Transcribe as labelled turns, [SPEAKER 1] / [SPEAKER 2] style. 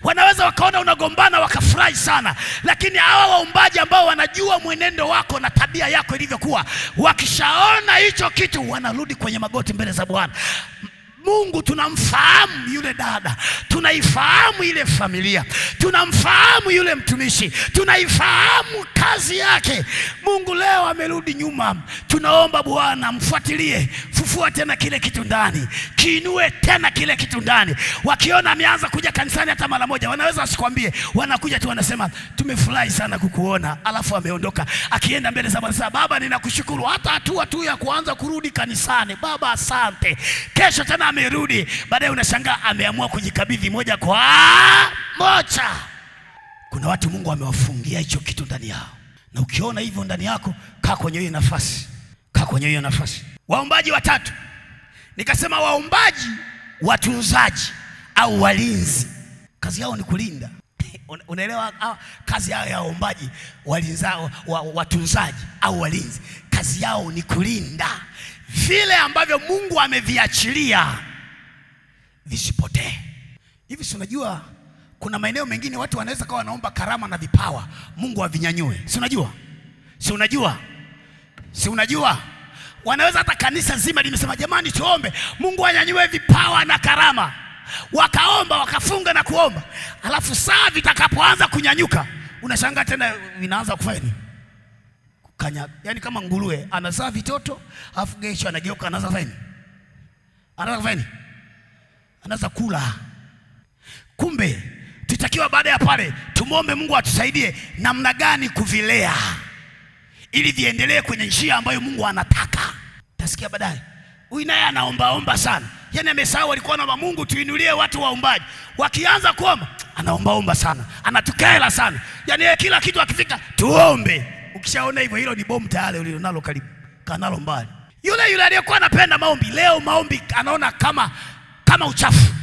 [SPEAKER 1] Wanaweza wakaona unagombana wakafurahi sana, lakini hawa waombaji ambao wanajua mwenendo wako na tabia yako ilivyokuwa, wakishaona hicho kitu wanarudi kwenye magoti mbele za Bwana. Mungu tunamfahamu yule dada, tunaifahamu ile familia, tunamfahamu yule mtumishi, tunaifahamu kazi yake. Mungu leo amerudi nyuma. Tunaomba Bwana mfuatilie, fufua tena kile kitu ndani, kiinue tena kile kitu ndani. Wakiona ameanza kuja kanisani hata mara moja, wanaweza wasikwambie, wanakuja tu wanasema tumefurahi sana kukuona, alafu ameondoka. Akienda mbele za Bwana, Baba ninakushukuru, hata hatua tu ya kuanza kurudi kanisani, Baba asante. Kesho tena amerudi, baadaye unashangaa ameamua kujikabidhi moja kwa moja. Kuna watu Mungu amewafungia hicho kitu ndani yao, na ukiona hivyo ndani yako, kaa kwenye hiyo nafasi, kaa kwenye hiyo nafasi. Waombaji watatu, nikasema waombaji watunzaji au walinzi, kazi yao ni kulinda. Unaelewa kazi yao ya waombaji watunzaji au walinzi? Kazi yao ni kulinda vile ambavyo Mungu ameviachilia visipotee. Hivi si unajua kuna maeneo mengine watu wanaweza kawa wanaomba karama na vipawa Mungu avinyanyue? Si unajua? Si unajua? Si unajua? Wanaweza hata kanisa zima limesema jamani tuombe Mungu anyanyue vipawa na karama. Wakaomba, wakafunga na kuomba. Alafu saa vitakapoanza kunyanyuka, unashangaa tena vinaanza kufanya nini? Kukanya, yani kama nguruwe anazaa vitoto, alafu kesho anageuka anaanza kufanya nini? Anaanza kufanya nini? Anaanza kula. Kumbe tutakiwa baada ya pale tumuombe Mungu atusaidie namna gani kuvilea ili viendelee kwenye njia ambayo Mungu anataka. Tasikia baadaye huyu naye anaomba sana, yani amesahau alikuwa anaomba Mungu tuinulie watu waombaji. Wakianza kuomba anaomba sana, anatukela sana, yani kila kitu akifika tuombe. Ukishaona hivyo, hilo ni bomu tayari ulilonalo karibu, kanalo mbali. Yule aliyekuwa anapenda maombi, leo maombi anaona kama uchafu.